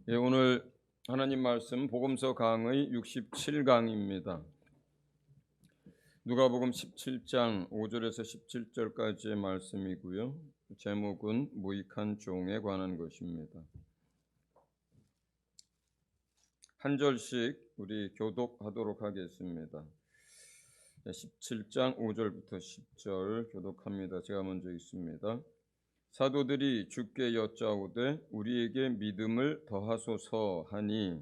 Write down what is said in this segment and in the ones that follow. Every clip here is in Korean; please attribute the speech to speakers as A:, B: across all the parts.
A: 예, 오늘 하나님 말씀 복음서 강의 67강입니다. 누가복음 17장 5절에서 17절까지의 말씀이고요. 제목은 무익한 종에 관한 것입니다. 한 절씩 우리 교독하도록 하겠습니다. 17장 5절부터 10절 교독합니다. 제가 먼저 읽습니다. 사도들이 주께 여짜오되 우리에게 믿음을 더하소서 하니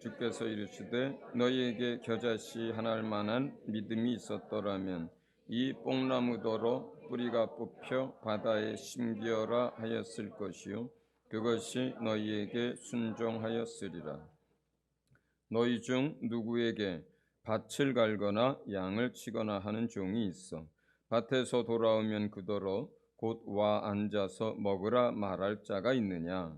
A: 주께서 이르시되 너희에게 겨자씨 하나할 만한 믿음이 있었더라면 이 뽕나무더러 뿌리가 뽑혀 바다에 심기어라 하였을 것이요 그것이 너희에게 순종하였으리라. 너희 중 누구에게 밭을 갈거나 양을 치거나 하는 종이 있어 밭에서 돌아오면 그더러 곧 와 앉아서 먹으라 말할 자가 있느냐?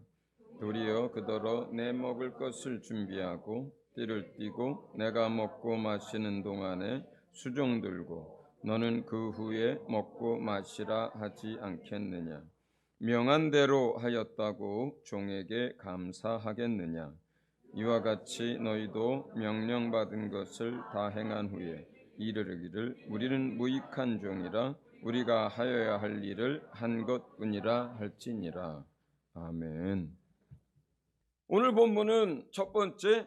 A: 도리어 그더러 내 먹을 것을 준비하고 띠를 띠고 내가 먹고 마시는 동안에 수종 들고 너는 그 후에 먹고 마시라 하지 않겠느냐? 명한 대로 하였다고 종에게 감사하겠느냐? 이와 같이 너희도 명령받은 것을 다 행한 후에 이르기를 우리는 무익한 종이라 우리가 하여야 할 일을 한 것뿐이라 할지니라. 아멘. 오늘 본문은 첫 번째,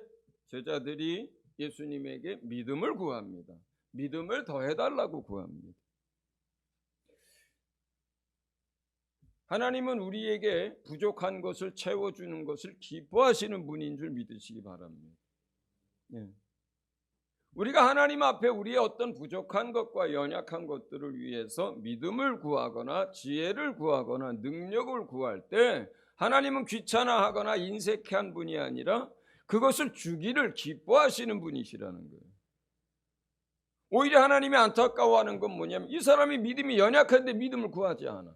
A: 제자들이 예수님에게 믿음을 구합니다. 믿음을 더해달라고 구합니다. 하나님은 우리에게 부족한 것을 채워주는 것을 기뻐하시는 분인 줄 믿으시기 바랍니다. 우리가 하나님 앞에 우리의 어떤 부족한 것과 연약한 것들을 위해서 믿음을 구하거나 지혜를 구하거나 능력을 구할 때 하나님은 귀찮아하거나 인색한 분이 아니라 그것을 주기를 기뻐하시는 분이시라는 거예요. 오히려 하나님이 안타까워하는 건 뭐냐면 이 사람이 믿음이 연약한데 믿음을 구하지 않아.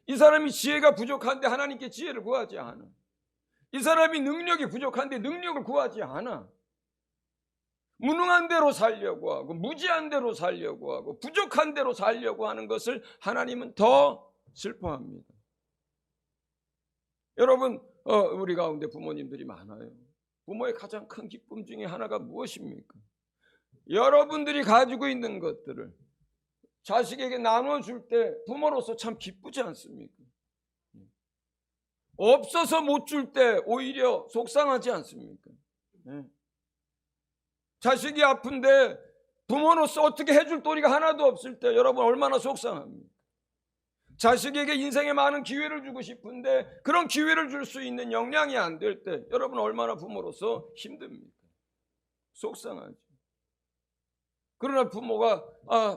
A: 이 사람이 지혜가 부족한데 하나님께 지혜를 구하지 않아. 이 사람이 능력이 부족한데 능력을 구하지 않아. 무능한 대로 살려고 하고 무지한 대로 살려고 하고 부족한 대로 살려고 하는 것을 하나님은 더 슬퍼합니다. 여러분 우리 가운데 부모님들이 많아요. 부모의 가장 큰 기쁨 중에 하나가 무엇입니까? 여러분들이 가지고 있는 것들을 자식에게 나눠줄 때 부모로서 참 기쁘지 않습니까? 없어서 못 줄 때 오히려 속상하지 않습니까? 자식이 아픈데 부모로서 어떻게 해줄 도리가 하나도 없을 때 여러분 얼마나 속상합니까? 자식에게 인생에 많은 기회를 주고 싶은데 그런 기회를 줄 수 있는 역량이 안 될 때 여러분 얼마나 부모로서 힘듭니까? 속상하죠. 그러나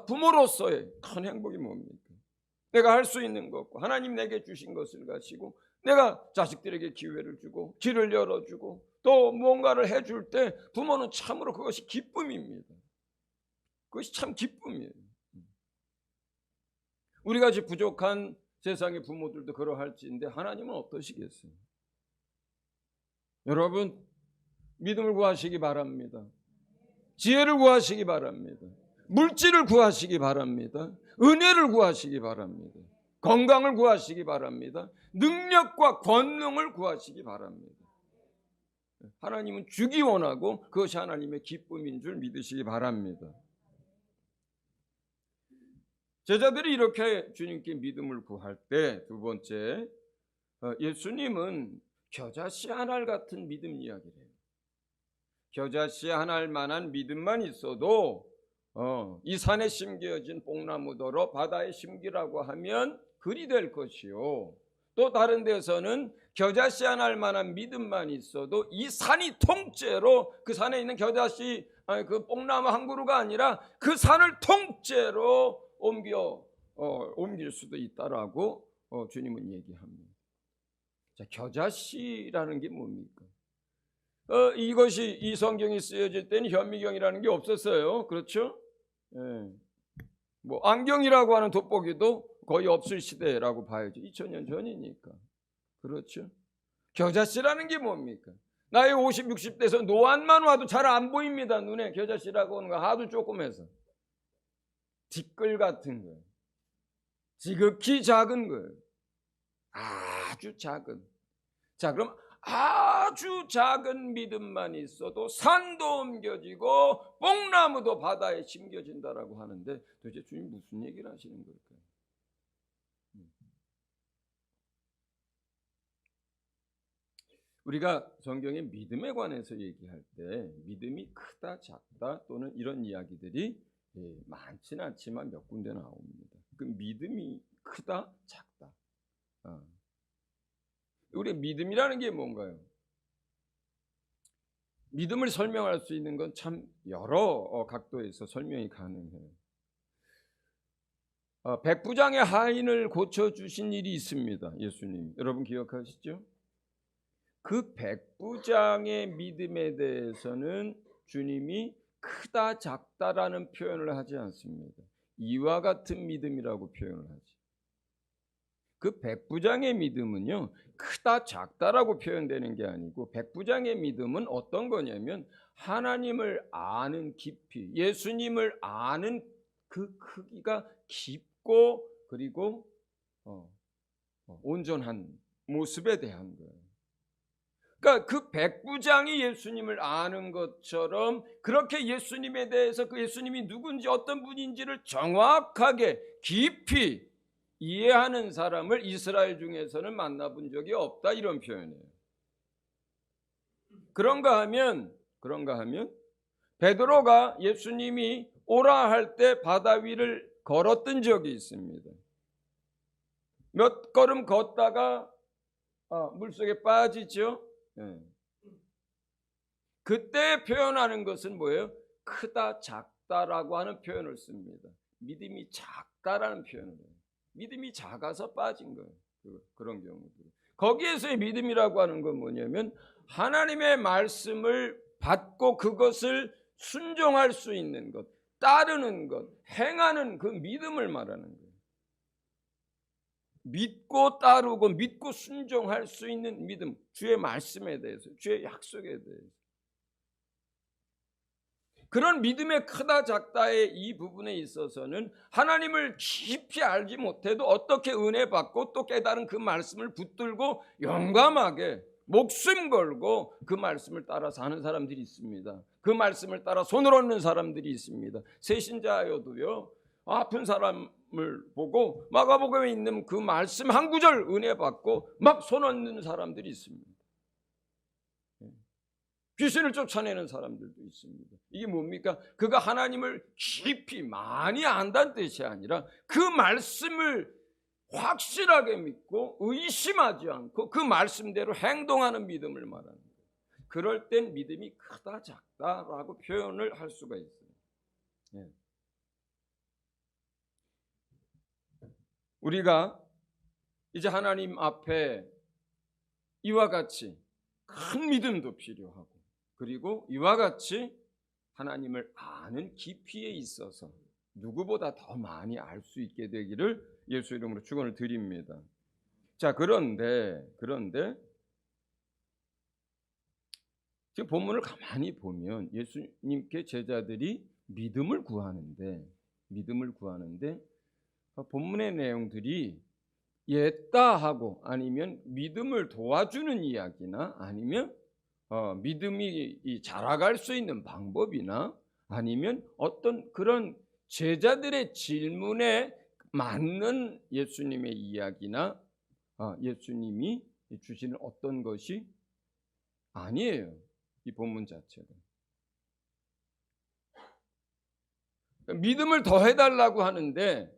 A: 부모로서의 큰 행복이 뭡니까? 내가 할 수 있는 것과 하나님 내게 주신 것을 가지고 내가 자식들에게 기회를 주고 길을 열어주고 또 무언가를 해줄 때 부모는 참으로 그것이 기쁨입니다. 그것이 참 기쁨이에요. 우리같이 부족한 세상의 부모들도 그러할지인데 하나님은 어떠시겠어요? 여러분 믿음을 구하시기 바랍니다. 지혜를 구하시기 바랍니다. 물질을 구하시기 바랍니다. 은혜를 구하시기 바랍니다. 건강을 구하시기 바랍니다. 능력과 권능을 구하시기 바랍니다. 하나님은 주기 원하고 그것이 하나님의 기쁨인 줄 믿으시기 바랍니다. 제자들이 이렇게 주님께 믿음을 구할 때 두 번째, 예수님은 겨자씨 한 알 같은 믿음 이야기를 해요. 겨자씨 한 알 만한 믿음만 있어도 이 산에 심겨진 뽕나무더러 바다에 심기라고 하면 그리 될 것이요. 또 다른 데서는 겨자씨 한 알 만한 믿음만 있어도 이 산이 통째로 그 산에 있는 겨자씨 그 뽕나무 한 그루가 아니라 그 산을 통째로 옮길 수도 있다라고 주님은 얘기합니다. 자, 겨자씨라는 게 뭡니까? 이것이 이 성경이 쓰여질 때는 현미경이라는 게 없었어요. 그렇죠? 뭐 안경이라고 하는 돋보기도 거의 없을 시대라고 봐야죠. 2000년 전이니까. 그렇죠? 겨자씨라는 게 뭡니까? 나이 50, 60대에서 노안만 와도 잘 안 보입니다. 눈에 겨자씨라고 하는 거 하도 조그매서. 티끌 같은 거예요. 지극히 작은 거예요. 아주 작은. 자, 그럼 아주 작은 믿음만 있어도 산도 옮겨지고 뽕나무도 바다에 심겨진다라고 하는데 도대체 주님 무슨 얘기를 하시는 걸까요? 우리가 성경의 믿음에 관해서 얘기할 때 믿음이 크다 작다 또는 이런 이야기들이 많지는 않지만 몇 군데 나옵니다. 그 믿음이 크다 작다. 우리 믿음이라는 게 뭔가요? 믿음을 설명할 수 있는 건 참 여러 각도에서 설명이 가능해요. 백부장의 하인을 고쳐주신 일이 있습니다. 예수님 여러분 기억하시죠? 그 백부장의 믿음에 대해서는 주님이 크다 작다라는 표현을 하지 않습니다. 이와 같은 믿음이라고 표현을 하지. 그 백부장의 믿음은요 크다 작다라고 표현되는 게 아니고 백부장의 믿음은 어떤 거냐면 하나님을 아는 깊이, 예수님을 아는 그 크기가 깊고 그리고 온전한 모습에 대한 거예요. 그러니까 그 백부장이 예수님을 아는 것처럼 그렇게 예수님에 대해서 그 예수님이 누군지 어떤 분인지를 정확하게 깊이 이해하는 사람을 이스라엘 중에서는 만나본 적이 없다 이런 표현이에요. 그런가 하면 베드로가 예수님이 오라 할 때 바다 위를 걸었던 적이 있습니다. 몇 걸음 걷다가 물속에 빠지죠. 그때 표현하는 것은 뭐예요? 크다 작다라고 하는 표현을 씁니다. 믿음이 작다라는 표현을 해요. 믿음이 작아서 빠진 거예요. 그런 경우들. 거기에서의 믿음이라고 하는 건 뭐냐면 하나님의 말씀을 받고 그것을 순종할 수 있는 것, 따르는 것, 행하는 그 믿음을 말하는 거예요. 믿고 따르고 믿고 순종할 수 있는 믿음, 주의 말씀에 대해서, 주의 약속에 대해서. 그런 믿음의 크다 작다의 이 부분에 있어서는 하나님을 깊이 알지 못해도 어떻게 은혜 받고 또 깨달은 그 말씀을 붙들고 용감하게 목숨 걸고 그 말씀을 따라 사는 사람들이 있습니다. 그 말씀을 따라 손을 얻는 사람들이 있습니다. 새신자여도요 아픈 사람을 보고 마가복음에 있는 그 말씀 한 구절 은혜 받고 막 손 얻는 사람들이 있습니다. 귀신을 쫓아내는 사람들도 있습니다. 이게 뭡니까? 그가 하나님을 깊이 많이 안다는 뜻이 아니라 그 말씀을 확실하게 믿고 의심하지 않고 그 말씀대로 행동하는 믿음을 말하는 거예요. 그럴 땐 믿음이 크다 작다라고 표현을 할 수가 있어요. 우리가 이제 하나님 앞에 이와 같이 큰 믿음도 필요하고 그리고 이와 같이 하나님을 아는 깊이에 있어서 누구보다 더 많이 알 수 있게 되기를 예수 이름으로 축원을 드립니다. 자, 그런데 지금 본문을 가만히 보면 예수님께 제자들이 믿음을 구하는데 본문의 내용들이 옛다 하고 아니면 믿음을 도와주는 이야기나 아니면 믿음이 자라갈 수 있는 방법이나 아니면 어떤 그런 제자들의 질문에 맞는 예수님의 이야기나 예수님이 주시는 어떤 것이 아니에요. 이 본문 자체가. 믿음을 더해달라고 하는데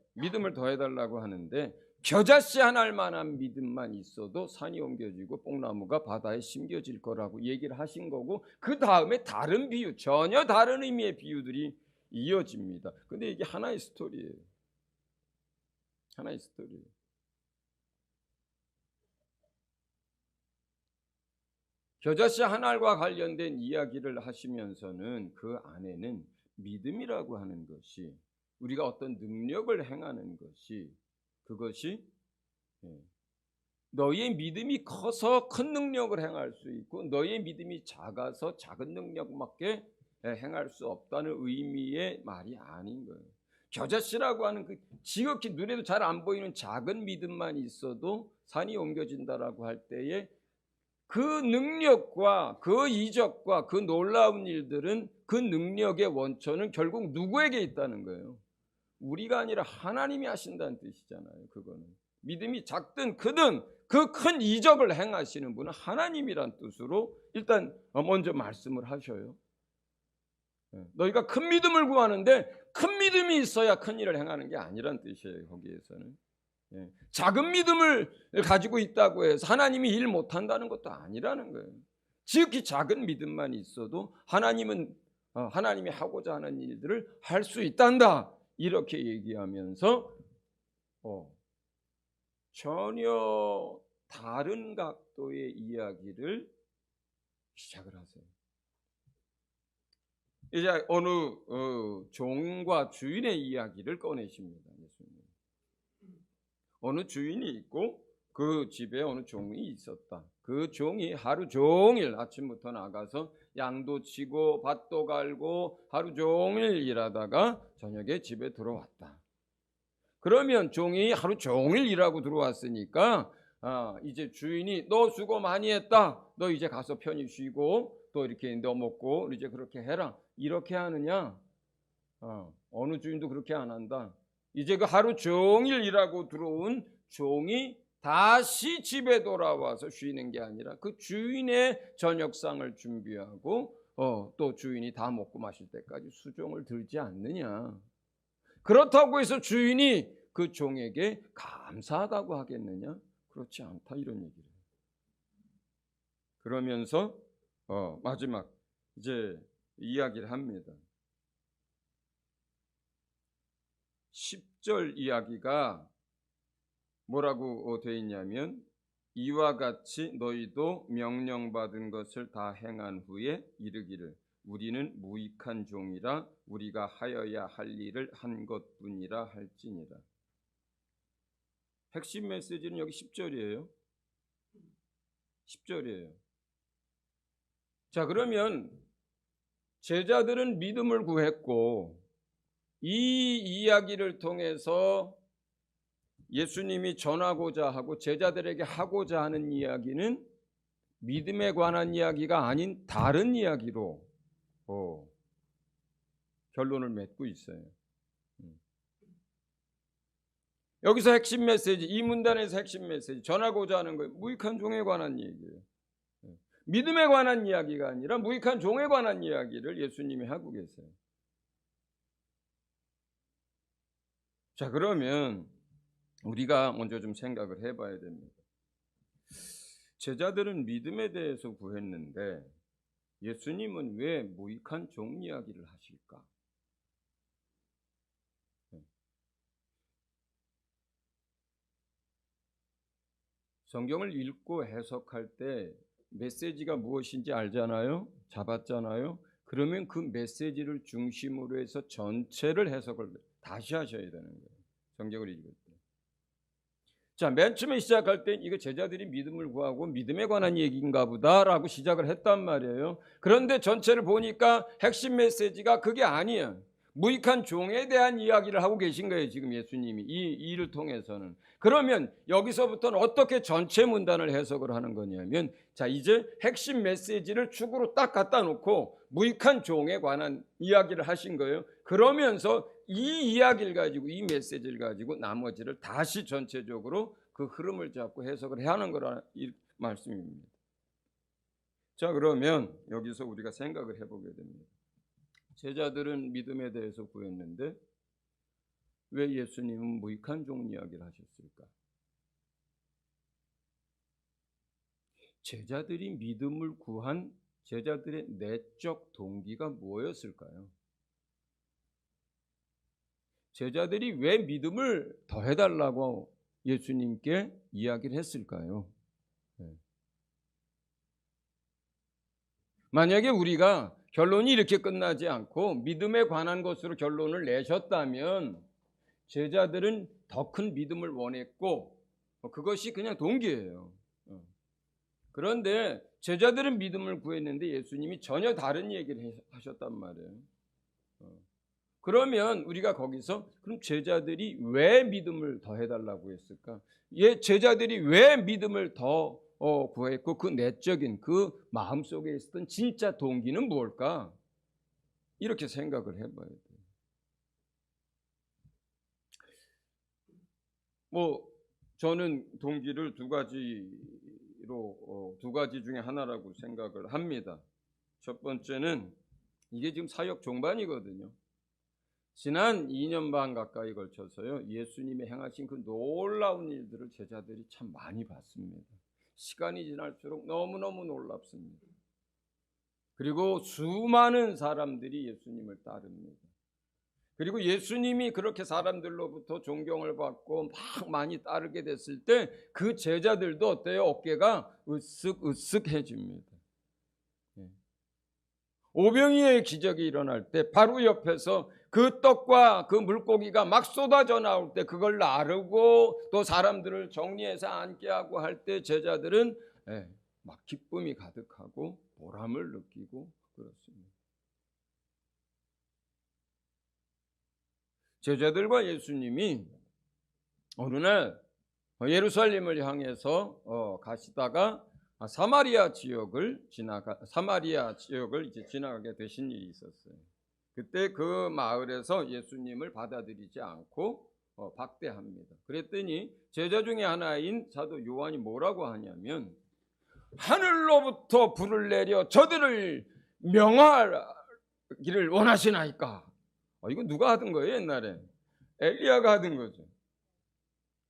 A: 겨자씨 하나일 만한 믿음만 있어도 산이 옮겨지고 뽕나무가 바다에 심겨질 거라고 얘기를 하신 거고 그 다음에 다른 비유, 전혀 다른 의미의 비유들이 이어집니다. 근데 이게 하나의 스토리예요. 겨자씨 하나과 관련된 이야기를 하시면서는 그 안에는 믿음이라고 하는 것이 우리가 어떤 능력을 행하는 것이 그것이 너희의 믿음이 커서 큰 능력을 행할 수 있고 너희의 믿음이 작아서 작은 능력밖에 행할 수 없다는 의미의 말이 아닌 거예요. 겨자씨라고 하는 그 지극히 눈에도 잘 안 보이는 작은 믿음만 있어도 산이 옮겨진다라고 할 때에 그 능력과 그 이적과 그 놀라운 일들은 그 능력의 원천은 결국 누구에게 있다는 거예요? 우리가 아니라 하나님이 하신다는 뜻이잖아요. 그거는 믿음이 작든 크든 그 큰 이적을 행하시는 분은 하나님이란 뜻으로 일단 먼저 말씀을 하셔요. 너희가 큰 믿음을 구하는데 큰 믿음이 있어야 큰 일을 행하는 게 아니란 뜻이에요. 거기에서는 작은 믿음을 가지고 있다고 해서 하나님이 일 못한다는 것도 아니라는 거예요. 지극히 작은 믿음만 있어도 하나님은 하나님이 하고자 하는 일들을 할 수 있단다, 이렇게 얘기하면서 전혀 다른 각도의 이야기를 시작을 하세요. 이제 어느 종과 주인의 이야기를 꺼내십니다. 예수님. 어느 주인이 있고 그 집에 어느 종이 있었다. 그 종이 하루 종일 아침부터 나가서 양도 치고 밭도 갈고 하루 종일 일하다가 저녁에 집에 들어왔다. 그러면 종이 하루 종일 일하고 들어왔으니까 이제 주인이 너 수고 많이 했다. 너 이제 가서 편히 쉬고 또 이렇게 너 먹고 이제 그렇게 해라. 이렇게 하느냐? 어느 주인도 그렇게 안 한다. 이제 그 하루 종일 일하고 들어온 종이 다시 집에 돌아와서 쉬는 게 아니라 그 주인의 저녁상을 준비하고 또 주인이 다 먹고 마실 때까지 수종을 들지 않느냐. 그렇다고 해서 주인이 그 종에게 감사하다고 하겠느냐? 그렇지 않다, 이런 얘기를. 그러면서 마지막 이제 이야기를 합니다. 10절 이야기가 뭐라고 되어 있냐면, 이와 같이 너희도 명령받은 것을 다 행한 후에 이르기를 우리는 무익한 종이라 우리가 하여야 할 일을 한 것뿐이라 할지니라. 핵심 메시지는 여기 10절이에요. 10절이에요. 자, 그러면 제자들은 믿음을 구했고 이 이야기를 통해서 예수님이 전하고자 하고 제자들에게 하고자 하는 이야기는 믿음에 관한 이야기가 아닌 다른 이야기로 결론을 맺고 있어요. 여기서 핵심 메시지, 이 문단에서 핵심 메시지, 전하고자 하는 거예요. 무익한 종에 관한 얘기예요. 믿음에 관한 이야기가 아니라 무익한 종에 관한 이야기를 예수님이 하고 계세요. 자, 그러면 우리가 먼저 좀 생각을 해봐야 됩니다. 제자들은 믿음에 대해서 구했는데 예수님은 왜 무익한 종 이야기를 하실까? 성경을 읽고 해석할 때 메시지가 무엇인지 알잖아요? 잡았잖아요? 그러면 그 메시지를 중심으로 해서 전체를 해석을 다시 하셔야 되는 거예요. 성경을 읽을 때. 자, 맨 처음에 시작할 때 이거 제자들이 믿음을 구하고 믿음에 관한 얘기인가 보다라고 시작을 했단 말이에요. 그런데 전체를 보니까 핵심 메시지가 그게 아니에요. 무익한 종에 대한 이야기를 하고 계신 거예요. 지금 예수님이 이 일을 통해서는. 그러면 여기서부터는 어떻게 전체 문단을 해석을 하는 거냐면, 자, 이제 핵심 메시지를 축으로 딱 갖다 놓고 무익한 종에 관한 이야기를 하신 거예요. 그러면서 이 이야기를 가지고, 이 메시지를 가지고 나머지를 다시 전체적으로 그 흐름을 잡고 해석을 해야 하는 거라 이 말씀입니다. 자, 그러면 여기서 우리가 생각을 해보게 됩니다. 제자들은 믿음에 대해서 구했는데 왜 예수님은 무익한 종 이야기를 하셨을까? 제자들이 믿음을 구한 제자들의 내적 동기가 뭐였을까요? 제자들이 왜 믿음을 더해달라고 예수님께 이야기를 했을까요? 만약에 우리가 결론이 이렇게 끝나지 않고 믿음에 관한 것으로 결론을 내셨다면 제자들은 더 큰 믿음을 원했고 그것이 그냥 동기예요. 그런데 제자들은 믿음을 구했는데 예수님이 전혀 다른 얘기를 하셨단 말이에요. 그러면 우리가 거기서 그럼 제자들이 왜 믿음을 더 해달라고 했을까? 제자들이 왜 믿음을 더 구했고 그 내적인 그 마음속에 있었던 진짜 동기는 무엇일까? 이렇게 생각을 해봐야 돼요. 저는 동기를 두 가지 중에 하나라고 생각을 합니다. 첫 번째는 이게 지금 사역 종반이거든요. 지난 2년 반 가까이 걸쳐서요, 예수님이 행하신 그 놀라운 일들을 제자들이 참 많이 봤습니다. 시간이 지날수록 너무너무 놀랍습니다. 그리고 수많은 사람들이 예수님을 따릅니다. 그리고 예수님이 그렇게 사람들로부터 존경을 받고 막 많이 따르게 됐을 때 그 제자들도 어때요? 어깨가 으쓱으쓱해집니다. 오병이의 기적이 일어날 때 바로 옆에서 그 떡과 그 물고기가 막 쏟아져 나올 때 그걸 나르고 또 사람들을 정리해서 앉게 하고 할 때 제자들은 막 기쁨이 가득하고 보람을 느끼고 그렇습니다. 제자들과 예수님이 어느 날 예루살렘을 향해서 가시다가 사마리아 지역을 이제 지나가게 되신 일이 있었어요. 그때 그 마을에서 예수님을 받아들이지 않고 박대합니다. 그랬더니 제자 중에 하나인 사도 요한이 뭐라고 하냐면, 하늘로부터 불을 내려 저들을 명하기를 원하시나이까. 이거 누가 하던 거예요? 옛날에 엘리야가 하던 거죠.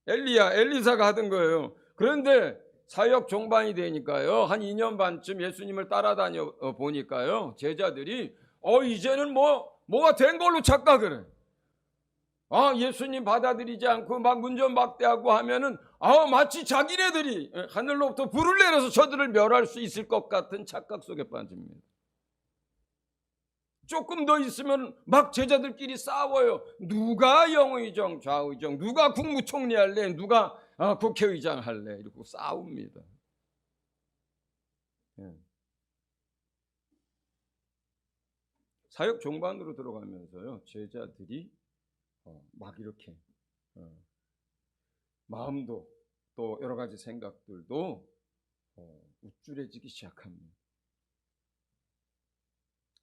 A: 엘리사가 하던 거예요. 그런데 사역 종반이 되니까요, 한 2년 반쯤 예수님을 따라다녀 보니까요, 제자들이 이제는 뭐가 된 걸로 착각을 해. 예수님 받아들이지 않고 막 문전박대하고 하면은 마치 자기네들이 하늘로부터 불을 내려서 저들을 멸할 수 있을 것 같은 착각 속에 빠집니다. 조금 더 있으면 막 제자들끼리 싸워요. 누가 영의정 좌의정, 누가 국무총리 할래, 누가 국회의장 할래, 이러고 싸웁니다. 사역 종반으로 들어가면서요, 제자들이 막 이렇게 마음도 또 여러 가지 생각들도 우쭐해지기 시작합니다.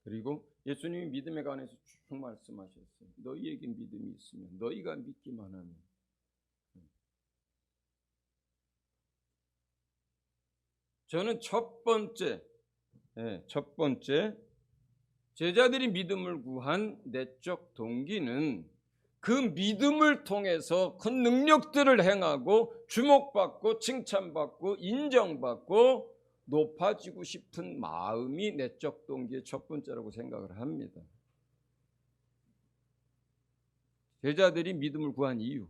A: 그리고 예수님이 믿음에 관해서 쭉 말씀하셨어요. 너희에게 믿음이 있으면, 너희가 믿기만 하면. 저는 첫 번째 제자들이 믿음을 구한 내적 동기는 그 믿음을 통해서 큰 능력들을 행하고 주목받고 칭찬받고 인정받고 높아지고 싶은 마음이 내적 동기의 첫 번째라고 생각을 합니다. 제자들이 믿음을 구한 이유.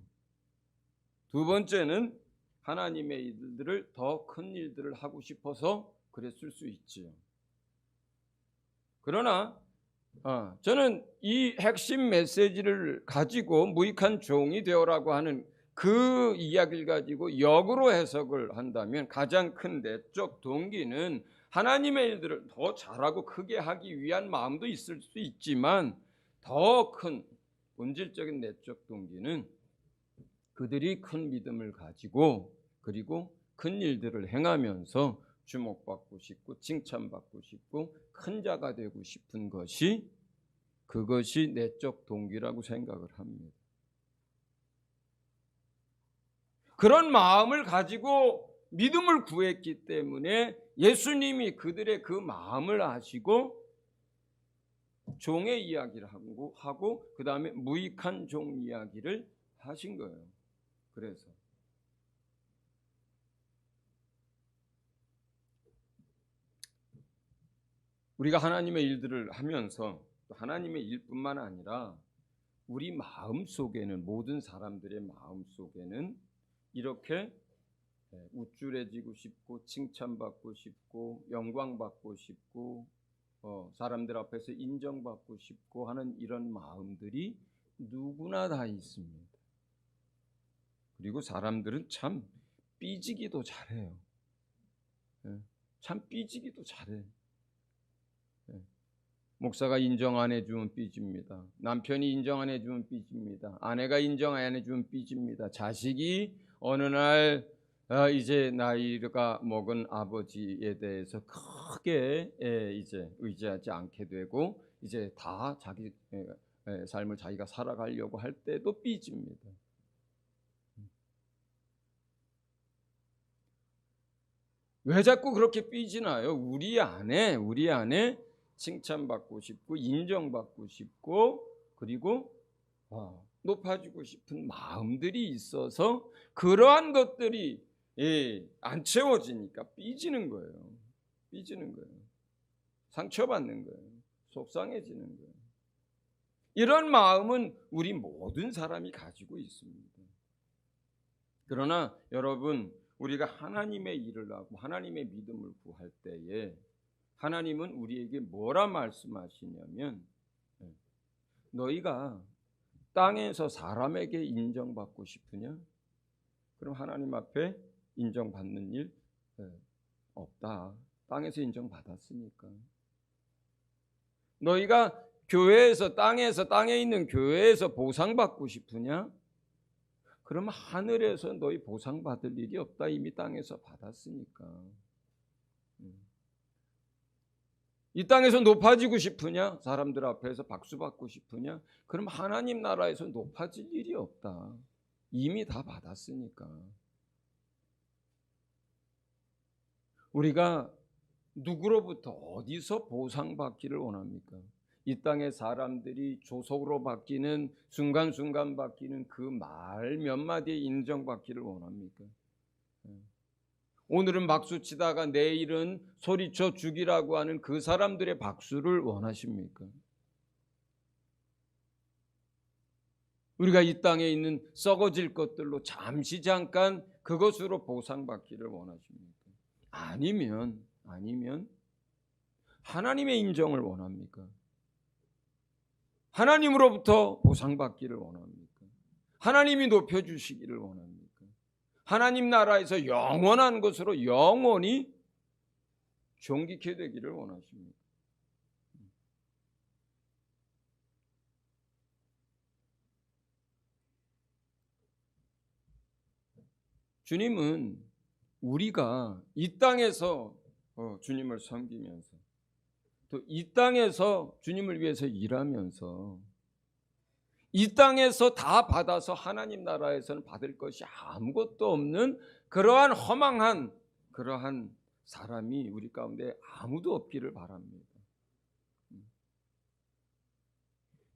A: 두 번째는 하나님의 일들을 더 큰 일들을 하고 싶어서 그랬을 수 있지요. 그러나 저는 이 핵심 메시지를 가지고 무익한 종이 되어라고 하는 그 이야기를 가지고 역으로 해석을 한다면 가장 큰 내적 동기는 하나님의 일들을 더 잘하고 크게 하기 위한 마음도 있을 수 있지만, 더 큰 본질적인 내적 동기는 그들이 큰 믿음을 가지고 그리고 큰 일들을 행하면서 주목받고 싶고 칭찬받고 싶고 큰 자가 되고 싶은 그것이 내적 동기라고 생각을 합니다. 그런 마음을 가지고 믿음을 구했기 때문에 예수님이 그들의 그 마음을 아시고 종의 이야기를 하고 그 다음에 무익한 종 이야기를 하신 거예요. 그래서 우리가 하나님의 일들을 하면서 하나님의 일뿐만 아니라 우리 마음속에는, 모든 사람들의 마음속에는 이렇게 우쭐해지고 싶고 칭찬받고 싶고 영광받고 싶고 사람들 앞에서 인정받고 싶고 하는 이런 마음들이 누구나 다 있습니다. 그리고 사람들은 참 삐지기도 잘해요. 참 삐지기도 잘해. 목사가 인정 안 해주면 삐집니다. 남편이 인정 안 해주면 삐집니다. 아내가 인정 안 해주면 삐집니다. 자식이 어느 날 이제 나이가 먹은 아버지에 대해서 크게 이제 의지하지 않게 되고 이제 다 자기 삶을 자기가 살아가려고 할 때도 삐집니다. 왜 자꾸 그렇게 삐지나요? 우리 안에 칭찬받고 싶고 인정받고 싶고 그리고 높아지고 싶은 마음들이 있어서 그러한 것들이 안 채워지니까 삐지는 거예요. 삐지는 거예요. 상처받는 거예요. 속상해지는 거예요. 이런 마음은 우리 모든 사람이 가지고 있습니다. 그러나 여러분, 우리가 하나님의 일을 하고 하나님의 믿음을 구할 때에 하나님은 우리에게 뭐라 말씀하시냐면, 너희가 땅에서 사람에게 인정받고 싶으냐? 그럼 하나님 앞에 인정받는 일 없다. 땅에서 인정받았으니까. 너희가 교회에서 땅에 있는 교회에서 보상받고 싶으냐? 그럼 하늘에서 너희 보상받을 일이 없다. 이미 땅에서 받았으니까. 이 땅에서 높아지고 싶으냐? 사람들 앞에서 박수 받고 싶으냐? 그럼 하나님 나라에서 높아질 일이 없다. 이미 다 받았으니까. 우리가 누구로부터 어디서 보상받기를 원합니까? 이 땅의 사람들이 조속으로 바뀌는 순간순간 바뀌는 그 말 몇 마디에 인정받기를 원합니까? 오늘은 박수치다가 내일은 소리쳐 죽이라고 하는 그 사람들의 박수를 원하십니까? 우리가 이 땅에 있는 썩어질 것들로 잠깐 그것으로 보상받기를 원하십니까? 아니면 하나님의 인정을 원합니까? 하나님으로부터 보상받기를 원합니까? 하나님이 높여주시기를 원합니까? 하나님 나라에서 영원한 것으로 영원히 존귀케 되기를 원하십니까? 주님은 우리가 이 땅에서 주님을 섬기면서 또 이 땅에서 주님을 위해서 일하면서 이 땅에서 다 받아서 하나님 나라에서는 받을 것이 아무것도 없는 그러한 허망한 그러한 사람이 우리 가운데 아무도 없기를 바랍니다.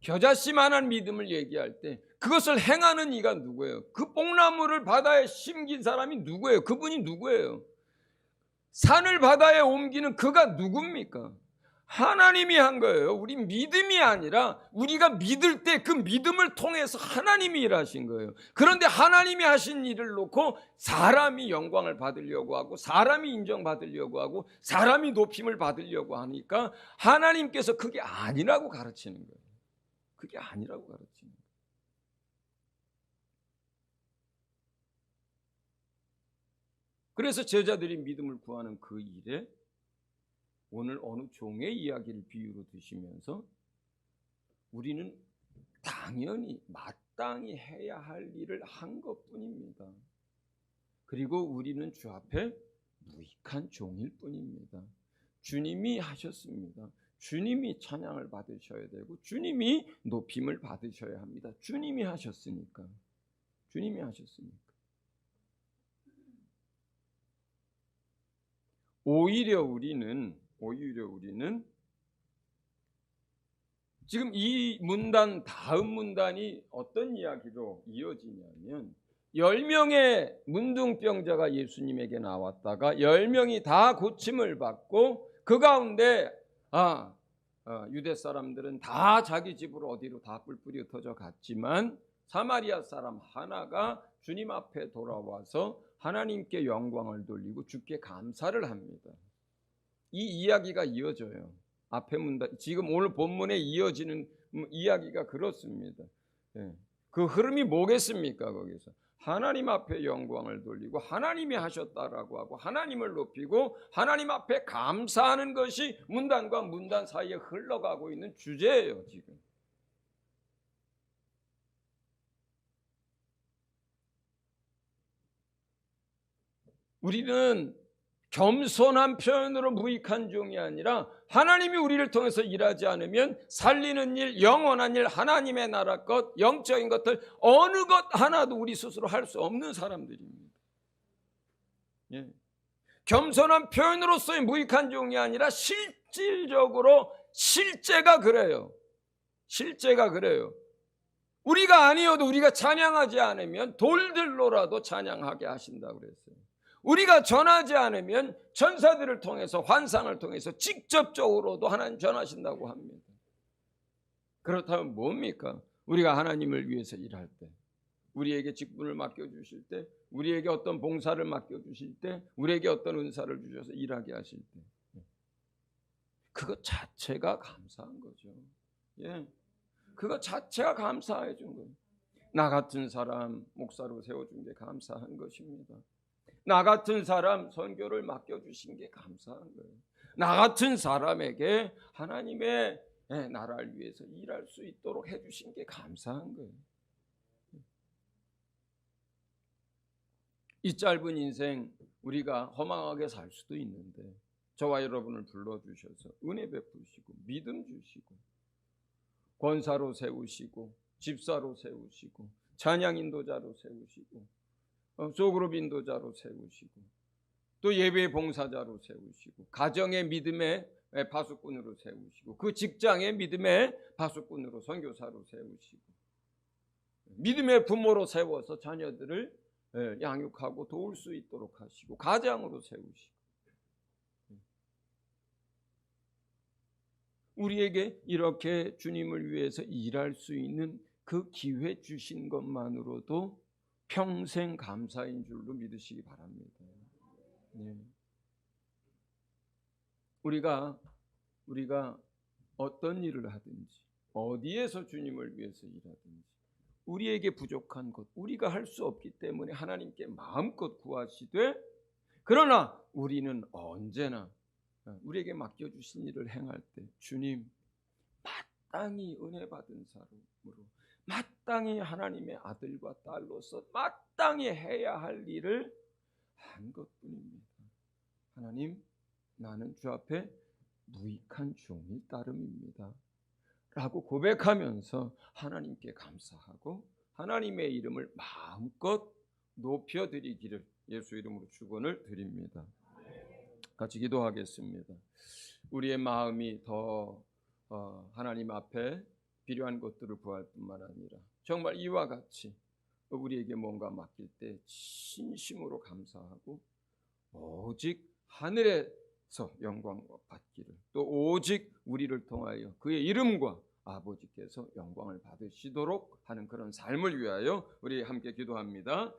A: 겨자씨만한 믿음을 얘기할 때 그것을 행하는 이가 누구예요? 그 뽕나무를 바다에 심긴 사람이 누구예요? 그분이 누구예요? 산을 바다에 옮기는 그가 누굽니까? 하나님이 한 거예요. 우리 믿음이 아니라 우리가 믿을 때 그 믿음을 통해서 하나님이 일하신 거예요. 그런데 하나님이 하신 일을 놓고 사람이 영광을 받으려고 하고 사람이 인정받으려고 하고 사람이 높임을 받으려고 하니까 하나님께서 그게 아니라고 가르치는 거예요. 그게 아니라고 가르치는 거예요. 그래서 제자들이 믿음을 구하는 그 일에 오늘 어느 종의 이야기를 비유로 드시면서 우리는 당연히 마땅히 해야 할 일을 한 것뿐입니다. 그리고 우리는 주 앞에 무익한 종일 뿐입니다. 주님이 하셨습니다. 주님이 찬양을 받으셔야 되고 주님이 높임을 받으셔야 합니다. 주님이 하셨으니까. 주님이 하셨으니까. 오히려 우리는 지금 이 문단 다음 문단이 어떤 이야기로 이어지냐면 10명의 문둥병자가 예수님에게 나왔다가 10명이 다 고침을 받고 그 가운데 유대 사람들은 다 자기 집으로 어디로 다 뿔뿔이 흩어져 갔지만 사마리아 사람 하나가 주님 앞에 돌아와서 하나님께 영광을 돌리고 주께 감사를 합니다. 이 이야기가 이어져요. 앞에 문단 지금 오늘 본문에 이어지는 이야기가 그렇습니다. 그 흐름이 뭐겠습니까? 거기서 하나님 앞에 영광을 돌리고 하나님이 하셨다라고 하고 하나님을 높이고 하나님 앞에 감사하는 것이 문단과 문단 사이에 흘러가고 있는 주제예요. 지금 우리는 겸손한 표현으로 무익한 종이 아니라 하나님이 우리를 통해서 일하지 않으면 살리는 일, 영원한 일, 하나님의 나라 것, 영적인 것들 어느 것 하나도 우리 스스로 할 수 없는 사람들입니다. 예. 겸손한 표현으로서의 무익한 종이 아니라 실질적으로 실제가 그래요. 실제가 그래요. 우리가 아니어도 우리가 찬양하지 않으면 돌들로라도 찬양하게 하신다고 그랬어요. 우리가 전하지 않으면 천사들을 통해서 환상을 통해서 직접적으로도 하나님 전하신다고 합니다. 그렇다면 뭡니까? 우리가 하나님을 위해서 일할 때, 우리에게 직분을 맡겨주실 때, 우리에게 어떤 봉사를 맡겨주실 때, 우리에게 어떤 은사를 주셔서 일하게 하실 때, 그것 자체가 감사한 거죠. 예, 그것 자체가 감사해 준 거예요. 나 같은 사람 목사로 세워준 게 감사한 것입니다. 나 같은 사람 선교를 맡겨주신 게 감사한 거예요. 나 같은 사람에게 하나님의 나라를 위해서 일할 수 있도록 해주신 게 감사한 거예요. 이 짧은 인생 우리가 허망하게 살 수도 있는데 저와 여러분을 불러주셔서 은혜 베푸시고 믿음 주시고 권사로 세우시고 집사로 세우시고 찬양 인도자로 세우시고 소그룹 인도자로 세우시고 또 예배 봉사자로 세우시고 가정의 믿음의 파수꾼으로 세우시고 그 직장의 믿음의 파수꾼으로 선교사로 세우시고 믿음의 부모로 세워서 자녀들을 양육하고 도울 수 있도록 하시고 가장으로 세우시고 우리에게 이렇게 주님을 위해서 일할 수 있는 그 기회 주신 것만으로도 평생 감사인 줄로 믿으시기 바랍니다. 네. 우리가 어떤 일을 하든지 어디에서 주님을 위해서 일하든지 우리에게 부족한 것 우리가 할 수 없기 때문에 하나님께 마음껏 구하시되 그러나 우리는 언제나 우리에게 맡겨주신 일을 행할 때 주님 마땅히 은혜 받은 사람으로 마땅히 하나님의 아들과 딸로서 마땅히 해야 할 일을 한 것뿐입니다. 하나님 나는 주 앞에 무익한 종이 따름입니다 라고 고백하면서 하나님께 감사하고 하나님의 이름을 마음껏 높여드리기를 예수 이름으로 축원을 드립니다. 같이 기도하겠습니다. 우리의 마음이 더 하나님 앞에 필요한 것들을 구할 뿐만 아니라 정말 이와 같이 우리에게 뭔가 맡길 때 진심으로 감사하고 오직 하늘에서 영광 받기를 또 오직 우리를 통하여 그의 이름과 아버지께서 영광을 받으시도록 하는 그런 삶을 위하여 우리 함께 기도합니다.